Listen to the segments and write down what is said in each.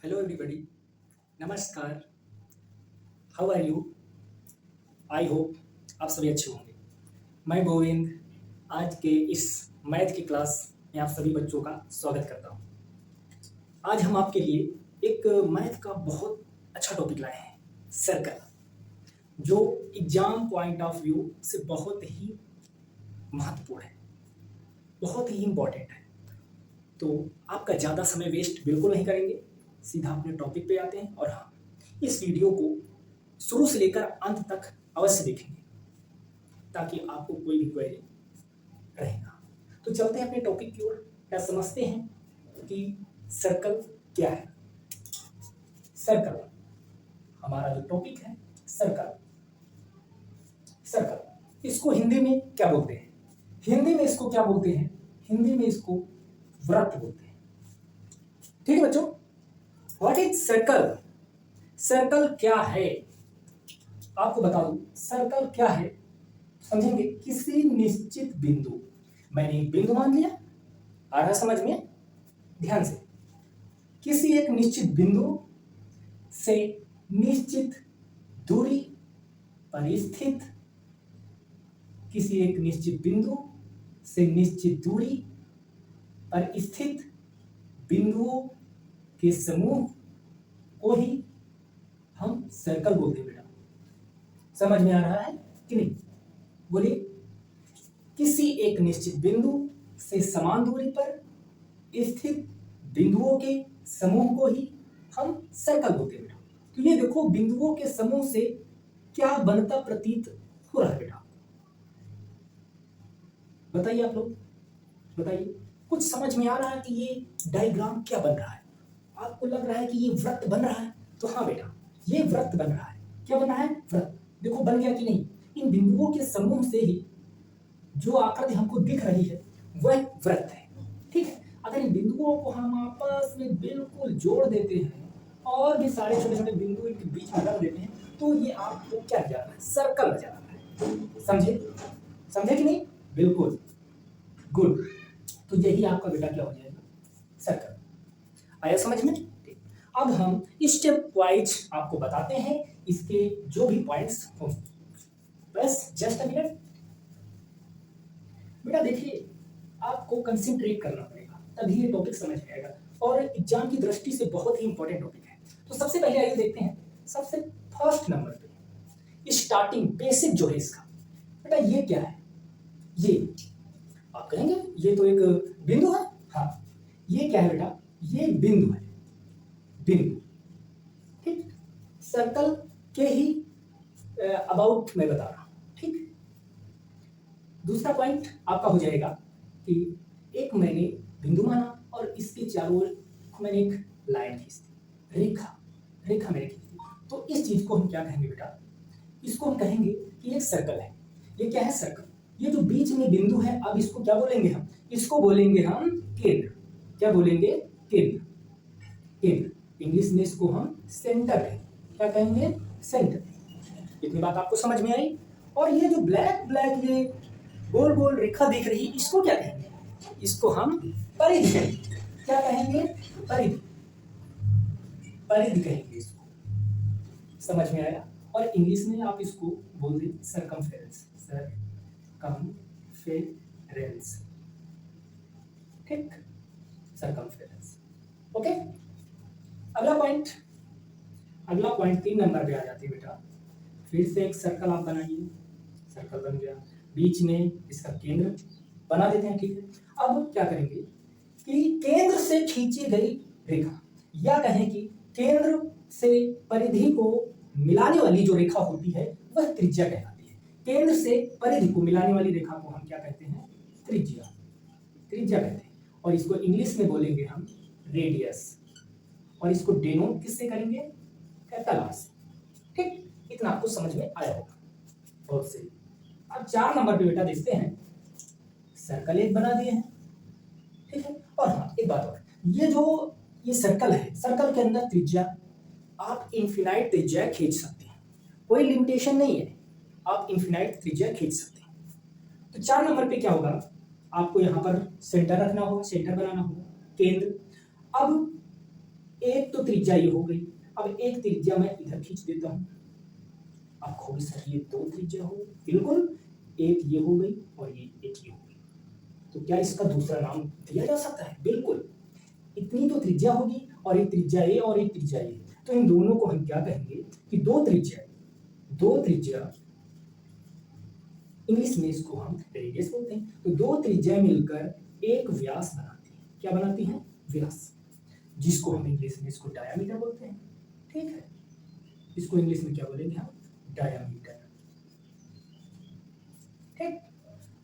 Hello everybody, नमस्कार। How are you? I hope आप सभी अच्छे होंगे। मैं गोविंद आज के इस मैथ की क्लास में आप सभी बच्चों का स्वागत करता हूं। आज हम आपके लिए एक मैथ का बहुत अच्छा टॉपिक लाए हैं, सर्कल, जो एग्जाम पॉइंट ऑफ व्यू से बहुत ही महत्वपूर्ण है, बहुत ही इम्पोर्टेंट है। तो आपका ज़्यादा समय वेस्ट बिल्कुल नहीं करेंगे, सीधा अपने टॉपिक पे आते हैं। और हाँ, इस वीडियो को शुरू से लेकर अंत तक अवश्य देखेंगे ताकि आपको कोई भी क्वेरी रहेगा। तो चलते हैं अपने टॉपिक की ओर। क्या समझते हैं कि सर्कल क्या है? सर्कल हमारा जो टॉपिक है, सर्कल। सर्कल इसको हिंदी में क्या बोलते हैं? हिंदी में इसको क्या बोलते हैं? हिंदी में इसको वृत्त बोलते हैं। ठीक है बच्चों, व्हाट इज सर्कल? सर्कल क्या है आपको बता दूं। सर्कल क्या है समझेंगे। किसी निश्चित बिंदु, मैंने एक बिंदु मान लिया, आ रहा समझ में? ध्यान से, किसी एक निश्चित बिंदु से निश्चित दूरी पर स्थित, किसी एक निश्चित बिंदु से निश्चित दूरी पर स्थित बिंदुओं के समूह को ही हम सर्कल बोलते हैं। बेटा समझ में आ रहा है कि नहीं? बोलिए। किसी एक निश्चित बिंदु से समान दूरी पर स्थित बिंदुओं के समूह को ही हम सर्कल बोलते हैं। बेटा तो ये देखो, बिंदुओं के समूह से क्या बनता प्रतीत हो रहा है? बेटा बताइए, आप लोग बताइए, कुछ समझ में आ रहा है कि ये डायग्राम क्या बन रहा है? आपको लग रहा है कि ये वृत्त बन रहा है? तो हाँ बेटा, ये वृत्त बन रहा है। क्या बन रहा है? वृत्त। देखो बन गया कि नहीं? इन बिंदुओं के समूह से ही जो आकृति हमको दिख रही है वह वृत्त है। ठीक है, अगर इन बिंदुओं को हम आपस में बिल्कुल जोड़ देते हैं और भी सारे छोटे छोटे बिंदु इनके बीच में रख देते हैं तो ये आपको क्या नजर आ रहा है? सर्कल नजर आ रहा है। समझे? समझे कि नहीं? बिल्कुल गुड। तो यही आपका बेटा क्या हो जाएगा? सर्कल। आया समझ में? ठीक। अब हम स्टेप वाइज आपको बताते हैं इसके जो भी पॉइंट्स होंगे। बस जस्ट अ मिनट। बेटा देखिए, आपको कंसंट्रेट करना पड़ेगा तभी ये टॉपिक समझ में आएगा और एग्जाम की दृष्टि से बहुत ही इंपॉर्टेंट टॉपिक है। तो सबसे पहले आइए देखते हैं, सबसे फर्स्ट नंबर पे स्टार्टिंग बेसिक जो है इसका। बेटा ये क्या है? ये आप कहेंगे ये तो एक बिंदु है। हाँ, ये क्या है बेटा? ये बिंदु है, बिंदु। ठीक, सर्कल के ही अबाउट मैं बता रहा हूं। ठीक, दूसरा पॉइंट आपका हो जाएगा कि एक मैंने बिंदु माना और इसके चारों ओर मैंने एक लाइन खींच दी, रेखा, रेखा मैंने खींच दी। तो इस चीज को हम क्या कहेंगे बेटा? इसको हम कहेंगे कि एक सर्कल है। ये क्या है? सर्कल। ये जो बीच में बिंदु है, अब इसको क्या बोलेंगे हम? इसको बोलेंगे हम केंद्र। क्या बोलेंगे? केंद्र। केंद्र, इंग्लिश में इसको हम सेंटर कहेंगे। क्या कहेंगे? सेंटर। इतनी बात आपको समझ में आई? और ये जो ब्लैक ब्लैक ये गोल गोल रेखा दिख रही है, इसको क्या कहेंगे? इसको हम परिधि कहेंगे। क्या कहेंगे? परिधि। परिधि कहेंगे इसको। समझ में आया? और इंग्लिश में आप इसको बोल दें सरकमफेरेंस। सरकमफेरेंस। ठीक, सरकमफेरेंस। ओके, अगला पॉइंट, अगला पॉइंट 3 नंबर पे आ जाती है बेटा। फिर से एक सर्कल आप बनाइए। सर्कल बन गया, बीच में इसका केंद्र बना देते हैं। ठीक है, अब क्या करेंगे कि केंद्र से खींची गई रेखा, या कहें कि केंद्र से परिधि को मिलाने वाली जो रेखा होती है वह त्रिज्या कहलाती है। केंद्र से परिधि को मिलाने वाली रेखा को हम क्या कहते हैं? त्रिज्या। त्रिज्या कहते हैं। और इसको इंग्लिश में बोलेंगे हम रेडियस। और इसको डेनोट किससे करेंगे? कैपिटल आर से। ठीक, इतना आपको समझ में आया होगा। बहुत सही। अब 4 नंबर पे बेटा देखते हैं, सर्कल एक बना दिए हैं। ठीक है, और हाँ एक बात और, ये सर्कल है, सर्कल के अंदर त्रिज्या आप इनफिनाइट त्रिज्या खींच सकते हैं, कोई लिमिटेशन नहीं है, आप इनफिनाइट त्रिज्या खींच सकते हैं। तो 4 नंबर पे क्या होगा? आपको यहाँ पर सेंटर रखना होगा, सेंटर बनाना होगा, केंद्र। अब एक तो त्रिज्या ये हो गई, अब एक त्रिज्या मैं इधर खींच देता हूं। अब खोल सर ये दो त्रिज्या हो गई, बिल्कुल, एक ये हो गई और ये एक ये हो गई। तो क्या इसका दूसरा नाम दिया जा सकता है? बिल्कुल, इतनी तो त्रिज्या होगी और एक त्रिज्या ए और एक त्रिज्या ए, तो इन दोनों को हम क्या कहेंगे कि दो त्रिज्या, इंग्लिश में इसको हम रेडियस बोलते हैं। तो दो त्रिज्या मिलकर एक व्यास बनाती है। क्या बनाती है? व्यास, जिसको हम इंग्लिश में इसको डायामीटर बोलते हैं। ठीक है, इसको इंग्लिश में क्या बोलेंगे हम? डायामीटर। ठीक,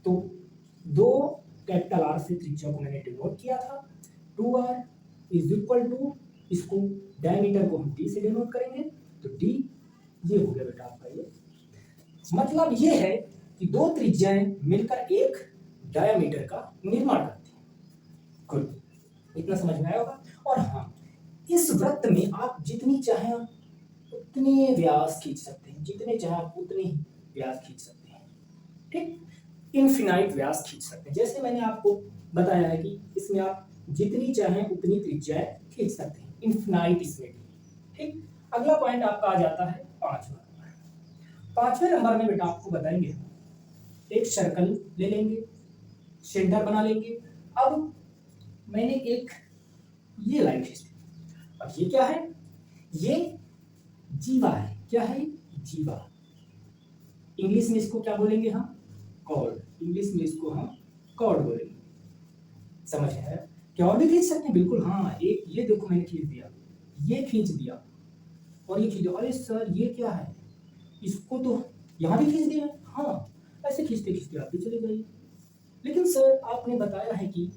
तो दो कैपिटल आर से त्रिज्या को मैंने डिनोट किया था। 2r इज इक्वल टू, इसको डायमीटर को हम d से डिनोट करेंगे, तो d ये हो गया बेटा आपका। ये मतलब ये है कि दो त्रिज्याएं मिलकर एक डायमीटर का निर्माण करती हैं। गुड, इतना समझ में आया होगा। और हाँ, इस वृत्त में आप जितनी चाहें उतने व्यास खींच सकते हैं, जितने चाहें आप उतने ही व्यास खींच सकते हैं। ठीक, इनफिनाइट व्यास खींच सकते हैं। जैसे मैंने आपको बताया है कि इसमें आप जितनी चाहें उतनी त्रिज्याएं खींच सकते हैं, इनफिनाइट इसमें भी। ठीक, अगला पॉइंट आपका आ जाता है 5वां नंबर। 5वें नंबर में बेटा आपको बताएंगे, एक सर्कल ले लेंगे, सेंटर बना लेंगे। अब मैंने एक ये लाइन खींच दी। अब ये क्या है? ये जीवा है। क्या है? जीवा। इंग्लिश में इसको क्या बोलेंगे हम? कॉर्ड। इंग्लिश में इसको हम कॉर्ड बोलेंगे। समझ आया? क्या और भी खींच सकते हैं? बिल्कुल, हाँ, एक ये देखो मैंने खींच दिया, ये खींच दिया और ये खींच दिया। अरे सर ये क्या है? इसको तो यहाँ भी खींच दिया। हाँ, ऐसे खींचते खींचते आप भी चले जाइए। लेकिन सर आपने बताया है कि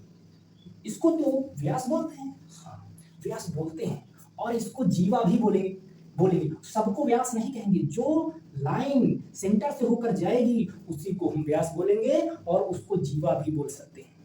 इसको तो व्यास बोलते हैं। हाँ, व्यास बोलते हैं, और इसको जीवा भी बोलेंगे। सबको व्यास नहीं कहेंगे। जो लाइन सेंटर से होकर जाएगी उसी को हम व्यास बोलेंगे और उसको जीवा भी बोल सकते हैं।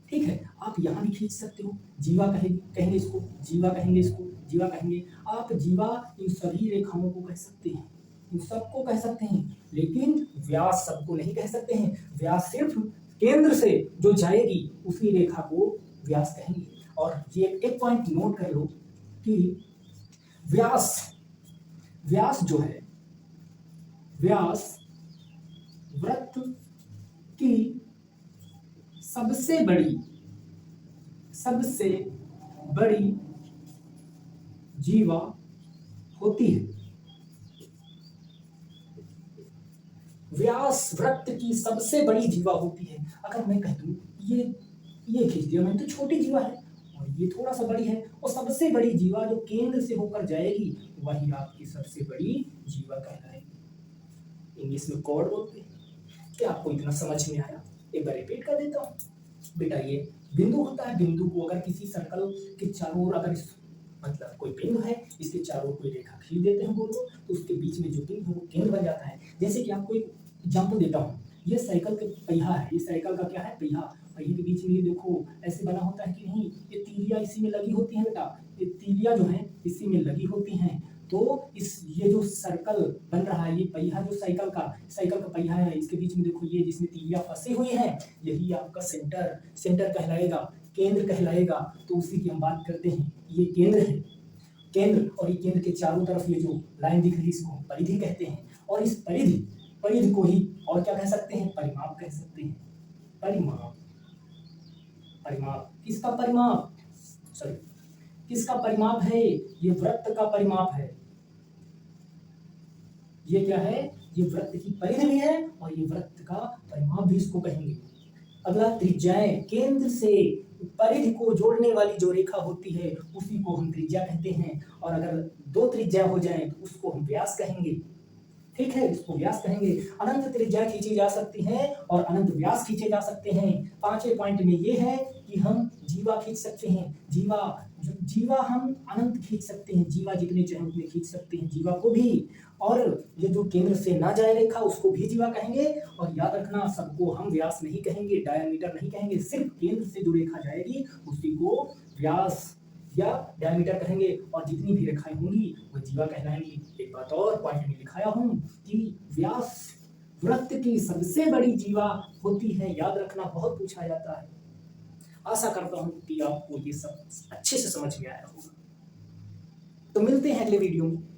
ठीक है, आप यहाँ भी खींच सकते हो, जीवा कहेंगे इसको, जीवा कहेंगे इसको, जीवा कहेंगे। आप जीवा इन सभी रेखाओं को कह सकते हैं, इन सबको कह सकते हैं, लेकिन व्यास सबको नहीं कह सकते हैं। व्यास सिर्फ केंद्र से जो जाएगी उसी रेखा को व्यास कहेंगे। और ये एक पॉइंट नोट कर लो कि व्यास जो है, व्यास वृत्त की सबसे बड़ी जीवा होती है। व्यास वृत्त की सबसे बड़ी जीवा होती है। अगर मैं कह दूं ये खींच दिया मैंने, तो छोटी जीवा है और ये थोड़ा सा बड़ी है, और सबसे बड़ी जीवा जो केंद्र से होकर जाएगी वही आपकी सबसे बड़ी जीवा कहलाएगी। इंग्लिश में कॉर्ड बोलते हैं। क्या आपको इतना समझ में आया? एक बार रिपीट कर देता हूँ बेटा। ये बिंदु होता है, बिंदु को अगर किसी सर्कल के चारों ओर, अगर मतलब कोई बिंदु है, इसके चारों कोई रेखा खींच देते हैं गोल, तो उसके बीच में जो बिंदु है वो केंद्र बन जाता है। जैसे कि आपको एक एग्जाम्पल देता हूँ, ये साइकिल का पहिया है, ये साइकिल का क्या है? पहिया। पहिए के बीच में ये देखो ऐसे बना होता है कि नहीं, ये तीलियां इसी में लगी होती हैं बेटा, ये तीलियां जो है इसी में लगी होती हैं। तो ये जो सर्कल बन रहा है, ये पहिया जो साइकिल का पहिया है, इसके बीच में देखो ये जिसमें तीलियां फंसी हुई हैं, यही आपका सेंटर कहलाएगा, केंद्र कहलाएगा। तो उसी की हम बात करते हैं, ये केंद्र है, केंद्र। और ये केंद्र के चारों तरफ ये जो लाइन दिख रही है इसको परिधि कहते हैं। और इस परिधि को ही और क्या कह सकते हैं? परिमाप कह सकते हैं। परिमाप किसका परिमाप? सॉरी, किसका परिमाप है? ये वृत्त का परिमाप है। ये क्या है? ये वृत्त की परिधि भी है और ये वृत्त का परिमाप भी इसको कहेंगे। अगला, त्रिज्याएं। केंद्र से परिधि को जोड़ने वाली जो रेखा होती है उसी को हम त्रिज्या कहते हैं। और अगर दो त्रिज्या हो जाए तो उसको हम व्यास कहेंगे। ठीक है, इसको व्यास कहेंगे। अनंत त्रिज्या खींची जा सकती है और अनंत व्यास खींचे जा सकते हैं। 5वें पॉइंट में ये है कि हम जीवा खींच सकते हैं। जीवा हम अनंत खींच सकते हैं, जीवा जितने चाहे उतने खींच सकते हैं, जीवा को भी। और ये जो केंद्र से ना जाए रेखा उसको भी जीवा कहेंगे। और याद रखना, सबको हम व्यास नहीं कहेंगे, डायमीटर नहीं कहेंगे, सिर्फ केंद्र से जो रेखा जाएगी उसी को व्यास या डायमीटर कहेंगे। और जितनी भी रेखाएं होंगी वो जीवा कहलाएंगी। एक बात और पॉइंट में लिखाया हूं कि व्यास वृत्त की सबसे बड़ी जीवा होती है। याद रखना, बहुत पूछा जाता है। आशा करता हूं कि आपको ये सब अच्छे से समझ में आया होगा। तो मिलते हैं अगले वीडियो में।